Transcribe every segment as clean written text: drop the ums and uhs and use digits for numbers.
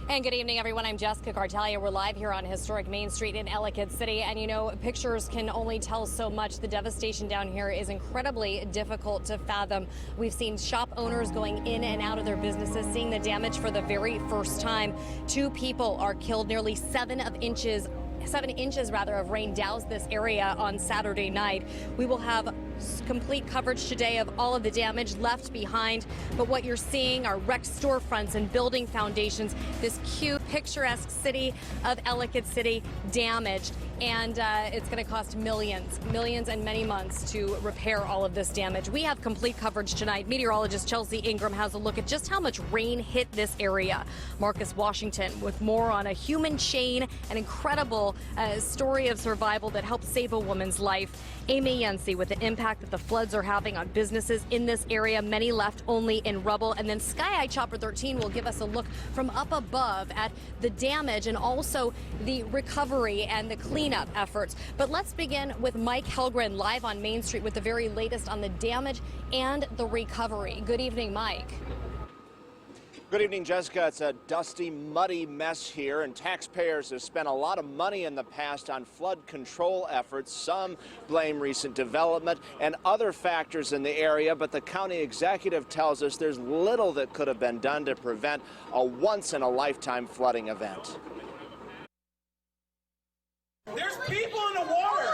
And good evening, everyone. I'm Jessica Cartalia. We're live here on historic Main Street in Ellicott City. And you know, pictures can only tell so much. The devastation down here is incredibly difficult to fathom. We've seen shop owners going in and out of their businesses, seeing the damage for the very first time. 2 people are killed. Nearly 7 inches of rain doused this area on Saturday night. We will have complete coverage today of all of the damage left behind, but what you're seeing are wrecked storefronts and building foundations. This cute, picturesque city of Ellicott City damaged, and it's going to cost millions and many months to repair all of this damage. We have complete coverage tonight. Meteorologist Chelsea Ingram has a look at just how much rain hit this area. Marcus Washington with more on a human chain, an incredible story of survival that helped save a woman's life. Amy Yancey with the impact that the floods are having on businesses in this area, many left only in rubble. And then Sky Eye Chopper 13 will give us a look from up above at the damage and also the recovery and the cleanup efforts. But let's begin with Mike Helgren live on Main Street with the very latest on the damage and the recovery. Good evening, Mike. Good evening, Jessica. It's a dusty, muddy mess here, and taxpayers have spent a lot of money in the past on flood control efforts. Some blame recent development and other factors in the area, but the county executive tells us there's little that could have been done to prevent a once-in-a-lifetime flooding event. There's people in the water!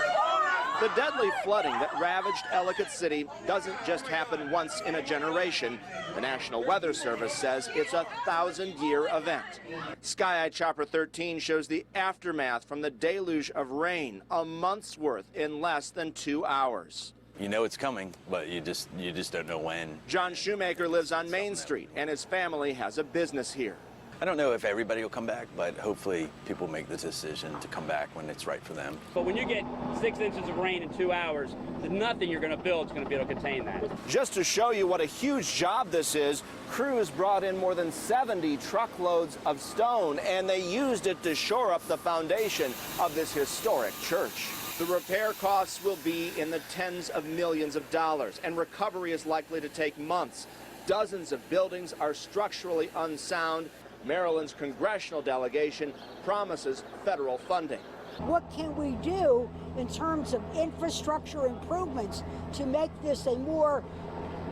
The deadly flooding that ravaged Ellicott City doesn't just happen once in a generation. The National Weather Service says it's a 1,000-year event. Sky Eye Chopper 13 shows the aftermath from the deluge of rain, a month's worth in less than 2 hours. You know it's coming, but you just don't know when. John Shoemaker lives on Main Street, and his family has a business here. I don't know if everybody will come back, but hopefully people make the decision to come back when it's right for them. But when you get 6 inches of rain in 2 hours, there's nothing you're going to build is going to be able to contain that. Just to show you what a huge job this is, crews brought in more than 70 truckloads of stone, and they used it to shore up the foundation of this historic church. The repair costs will be in the tens of millions of dollars, and recovery is likely to take months. Dozens of buildings are structurally unsound. Maryland's congressional delegation promises federal funding. What can we do in terms of infrastructure improvements to make this a more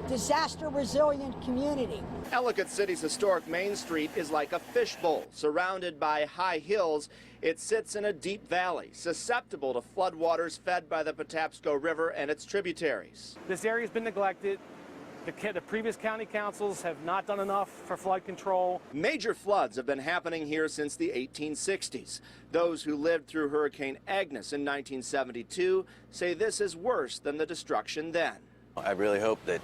disaster-resilient community? Ellicott City's historic Main Street is like a fishbowl surrounded by high hills. It sits in a deep valley, susceptible to floodwaters fed by the Patapsco River and its tributaries. This area has been neglected. The previous county councils have not done enough for flood control. Major floods have been happening here since the 1860s. Those who lived through Hurricane Agnes in 1972 say this is worse than the destruction then. I really hope that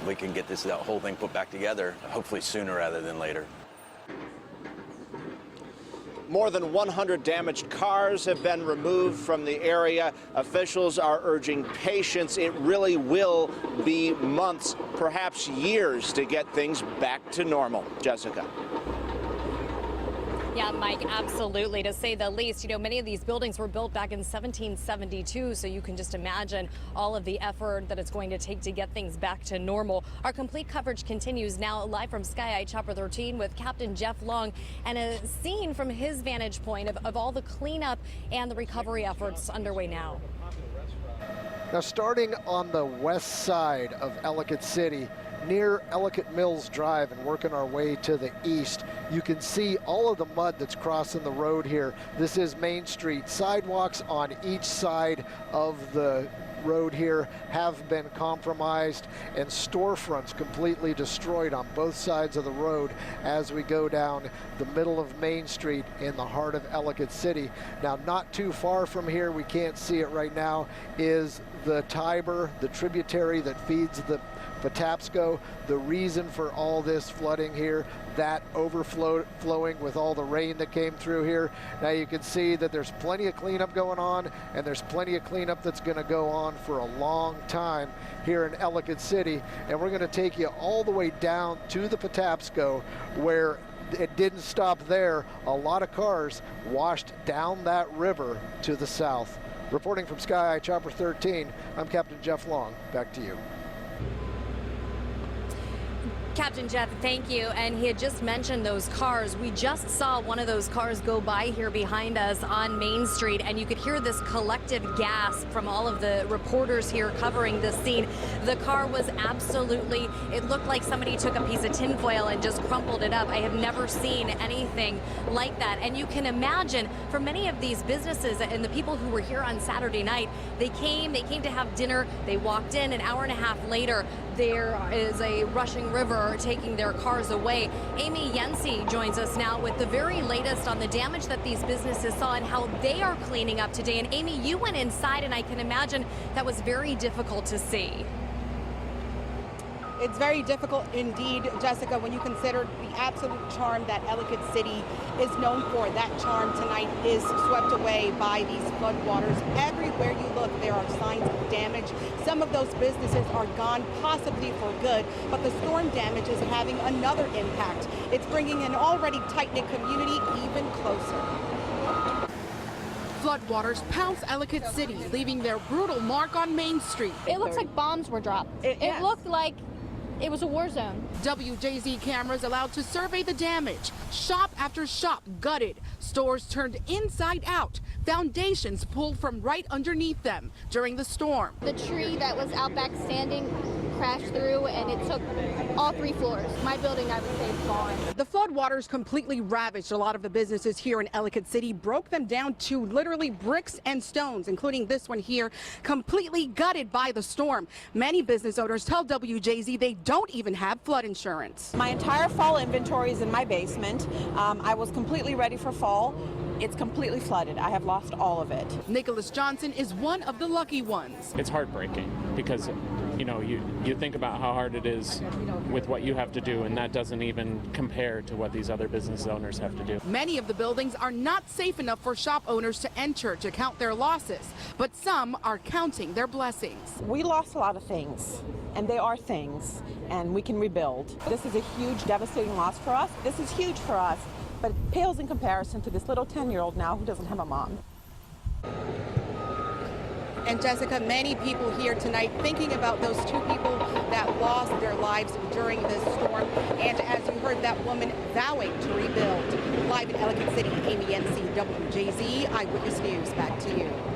we can get that whole thing put back together, hopefully sooner rather than later. More than 100 damaged cars have been removed from the area. Officials are urging patience. It really will be months, perhaps years, to get things back to normal. Jessica. Yeah, Mike, absolutely, to say the least. You know, many of these buildings were built back in 1772, so you can just imagine all of the effort that it's going to take to get things back to normal. Our complete coverage continues now live from Sky Eye Chopper 13 with Captain Jeff Long and a scene from his vantage point of all the cleanup and the recovery efforts underway now. Now, starting on the west side of Ellicott City, near Ellicott Mills Drive and working our way to the east, you can see all of the mud that's crossing the road here. This is Main Street. Sidewalks on each side of the road here have been compromised, and storefronts completely destroyed on both sides of the road as we go down the middle of Main Street in the heart of Ellicott City. Now, not too far from here, we can't see it right now, is the Tiber, the tributary that feeds the Patapsco. The reason for all this flooding here, that overflowing with all the rain that came through here. Now you can see that there's plenty of cleanup going on, and there's plenty of cleanup that's going to go on for a long time here in Ellicott City. And we're going to take you all the way down to the Patapsco, where it didn't stop there. A lot of cars washed down that river to the south. Reporting from Sky Eye Chopper 13, I'm Captain Jeff Long. Back to you. Captain Jeff, thank you. And he had just mentioned those cars. We just saw one of those cars go by here behind us on Main Street, and you could hear this collective gasp from all of the reporters here covering this scene. The car was absolutely, it looked like somebody took a piece of tinfoil and just crumpled it up. I have never seen anything like that. And you can imagine for many of these businesses and the people who were here on Saturday night, they came to have dinner. They walked in an hour and a half later. There is a rushing river taking their cars away. Amy Yancey joins us now with the very latest on the damage that these businesses saw and how they are cleaning up today. And Amy, you went inside, and I can imagine that was very difficult to see. It's very difficult indeed, Jessica, when you consider the absolute charm that Ellicott City is known for. That charm tonight is swept away by these floodwaters. Everywhere you look, there are signs of damage. Some of those businesses are gone, possibly for good, but the storm damage is having another impact. It's bringing an already tight-knit community even closer. Floodwaters pounce Ellicott City, leaving their brutal mark on Main Street. It looks like bombs were dropped. It looked like it was a war zone. WJZ cameras allowed to survey the damage. Shop after shop gutted, stores turned inside out, foundations pulled from right underneath them during the storm. The tree that was out back standing crashed through, and it took all 3 floors. My building, I would say, is gone. The floodwaters completely ravaged a lot of the businesses here in Ellicott City, broke them down to literally bricks and stones, including this one here, completely gutted by the storm. Many business owners tell WJZ they don't even have flood insurance. My entire fall inventory is in my basement. I was completely ready for fall. It's completely flooded. I have lost all of it. Nicholas Johnson is one of the lucky ones. It's heartbreaking because, you know, you think about how hard it is with what you have to do, and that doesn't even compare to what these other business owners have to do. Many of the buildings are not safe enough for shop owners to enter to count their losses, but some are counting their blessings. We lost a lot of things, and they are things, and we can rebuild. This is a huge, devastating loss for us. This is huge for us, but it pales in comparison to this little 10-year-old now who doesn't have a mom. And Jessica, many people here tonight thinking about those 2 people that lost their lives during this storm. And as you heard, that woman vowing to rebuild. Live in Ellicott City, Amy Yancey, WJZ Eyewitness News. Back to you.